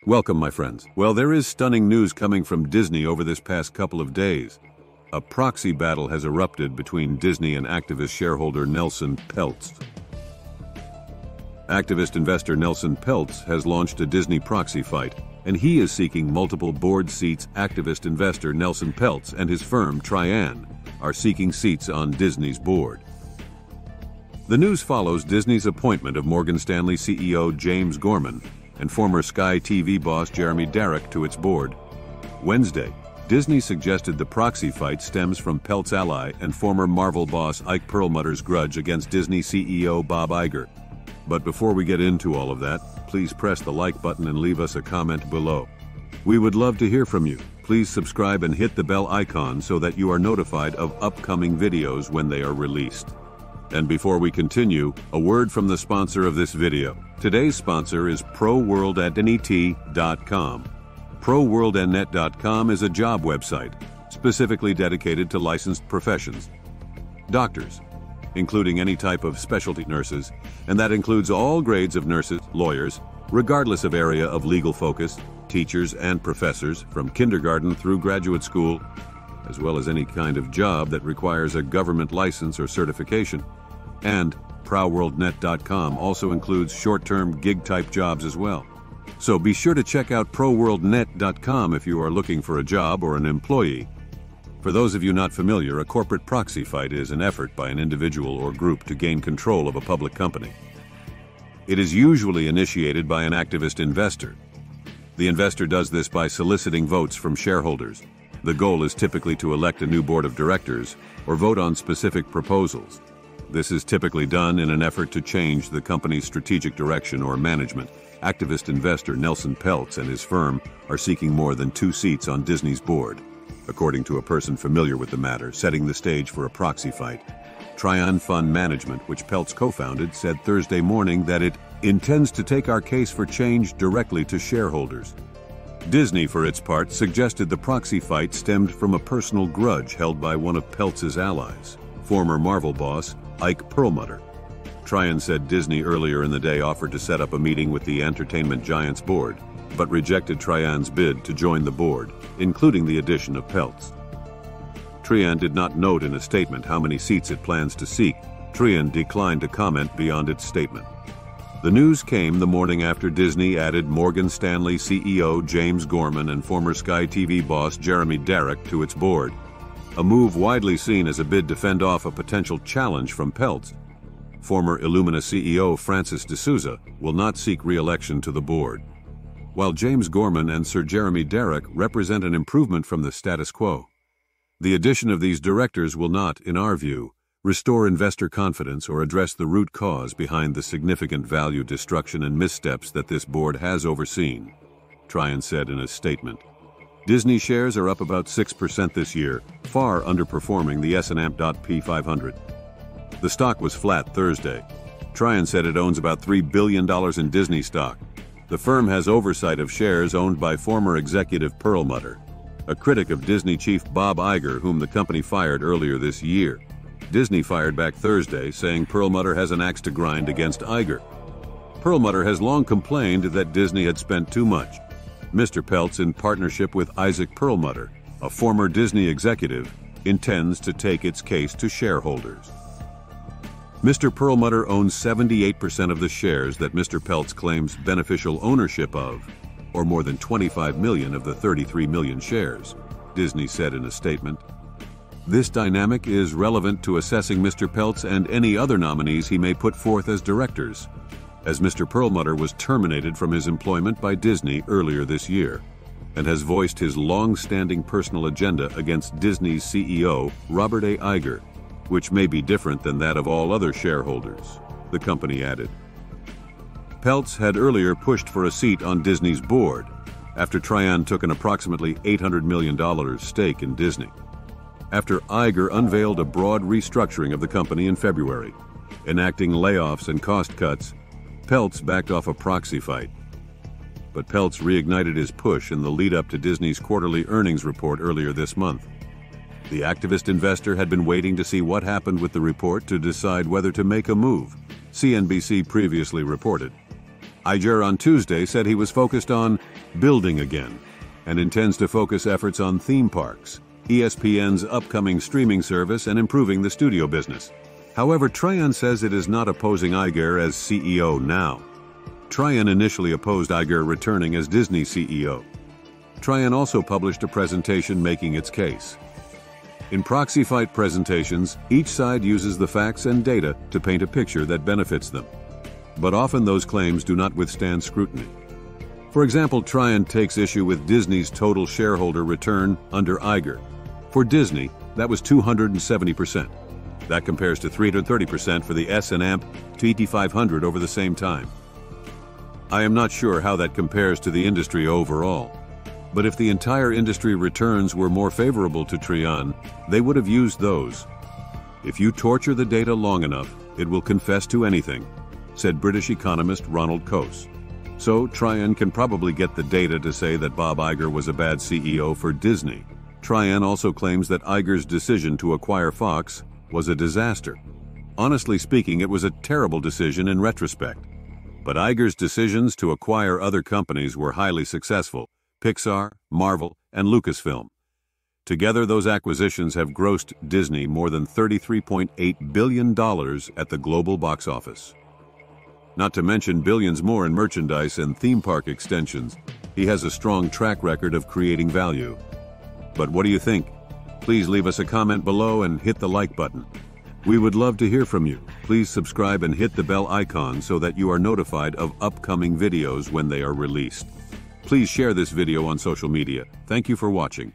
Welcome, my friends. Well, there is stunning news coming from Disney over this past couple of days. A proxy battle has erupted between Disney and activist shareholder Nelson Peltz. Activist investor Nelson Peltz has launched a Disney proxy fight, and he is seeking multiple board seats. Activist investor Nelson Peltz and his firm, Trian, are seeking seats on Disney's board. The news follows Disney's appointment of Morgan Stanley CEO James Gorman and former Sky TV boss Jeremy Darroch to its board. Wednesday, Disney suggested the proxy fight stems from Peltz ally and former Marvel boss Ike Perlmutter's grudge against Disney CEO Bob Iger. But before we get into all of that, please press the like button and leave us a comment below. We would love to hear from you. Please subscribe and hit the bell icon so that you are notified of upcoming videos when they are released. And before we continue, a word from the sponsor of this video. Today's sponsor is ProWorldNet.com. ProWorldNet.com is a job website specifically dedicated to licensed professions. Doctors, including any type of specialty nurses, and that includes all grades of nurses, lawyers, regardless of area of legal focus, teachers and professors from kindergarten through graduate school, as well as any kind of job that requires a government license or certification. And ProWorldNet.com also includes short-term gig-type jobs as well. So be sure to check out ProWorldNet.com if you are looking for a job or an employee. For those of you not familiar, a corporate proxy fight is an effort by an individual or group to gain control of a public company. It is usually initiated by an activist investor. The investor does this by soliciting votes from shareholders. The goal is typically to elect a new board of directors or vote on specific proposals. This is typically done in an effort to change the company's strategic direction or management. Activist investor Nelson Peltz and his firm are seeking more than 2 seats on Disney's board, according to a person familiar with the matter, setting the stage for a proxy fight. Trian Fund Management, which Peltz co-founded, said Thursday morning that it intends to take our case for change directly to shareholders. Disney, for its part, suggested the proxy fight stemmed from a personal grudge held by one of Peltz's allies, former Marvel boss Ike Perlmutter. Trian said Disney earlier in the day offered to set up a meeting with the entertainment giant's board, but rejected Trian's bid to join the board, including the addition of Peltz. Trian did not note in a statement how many seats it plans to seek. Trian declined to comment beyond its statement. The news came the morning after Disney added Morgan Stanley CEO James Gorman and former Sky TV boss Jeremy Darroch to its board, a move widely seen as a bid to fend off a potential challenge from Peltz. Former Illumina CEO Francis D'Souza will not seek re-election to the board, while James Gorman and Sir Jeremy Darroch represent an improvement from the status quo. The addition of these directors will not, in our view, restore investor confidence or address the root cause behind the significant value destruction and missteps that this board has overseen, Trian said in a statement. Disney shares are up about 6% this year, far underperforming the S&P 500. The stock was flat Thursday. Trian said it owns about $3 billion in Disney stock. The firm has oversight of shares owned by former executive Perlmutter, a critic of Disney chief Bob Iger, whom the company fired earlier this year. Disney fired back Thursday, saying Perlmutter has an axe to grind against Iger. Perlmutter has long complained that Disney had spent too much. Mr. Peltz, in partnership with Isaac Perlmutter, a former Disney executive, intends to take its case to shareholders. Mr. Perlmutter owns 78% of the shares that Mr. Peltz claims beneficial ownership of, or more than 25 million of the 33 million shares, Disney said in a statement. This dynamic is relevant to assessing Mr. Peltz and any other nominees he may put forth as directors, as Mr. Perlmutter was terminated from his employment by Disney earlier this year and has voiced his long-standing personal agenda against Disney's CEO, Robert A. Iger, which may be different than that of all other shareholders, the company added. Peltz had earlier pushed for a seat on Disney's board after Trian took an approximately $800 million stake in Disney. After Iger unveiled a broad restructuring of the company in February, enacting layoffs and cost cuts, Peltz backed off a proxy fight. But Peltz reignited his push in the lead-up to Disney's quarterly earnings report earlier this month. The activist investor had been waiting to see what happened with the report to decide whether to make a move, CNBC previously reported. Iger on Tuesday said he was focused on building again and intends to focus efforts on theme parks, ESPN's upcoming streaming service, and improving the studio business. However, Trian says it is not opposing Iger as CEO now. Trian initially opposed Iger returning as Disney CEO. Trian also published a presentation making its case. In proxy fight presentations, each side uses the facts and data to paint a picture that benefits them. But often those claims do not withstand scrutiny. For example, Trian takes issue with Disney's total shareholder return under Iger. For Disney, that was 270%. That compares to 330% for the S&P 500 over the same time. I am not sure how that compares to the industry overall. But if the entire industry returns were more favorable to Trian, they would have used those. If you torture the data long enough, it will confess to anything, said British economist Ronald Coase. So Trian can probably get the data to say that Bob Iger was a bad CEO for Disney. Trian also claims that Iger's decision to acquire Fox was a disaster. Honestly speaking, it was a terrible decision in retrospect. But Iger's decisions to acquire other companies were highly successful: Pixar, Marvel, and Lucasfilm. Together, those acquisitions have grossed Disney more than $33.8 billion at the global box office. Not to mention billions more in merchandise and theme park extensions. He has a strong track record of creating value. But what do you think? Please leave us a comment below and hit the like button. We would love to hear from you. Please subscribe and hit the bell icon so that you are notified of upcoming videos when they are released. Please share this video on social media. Thank you for watching.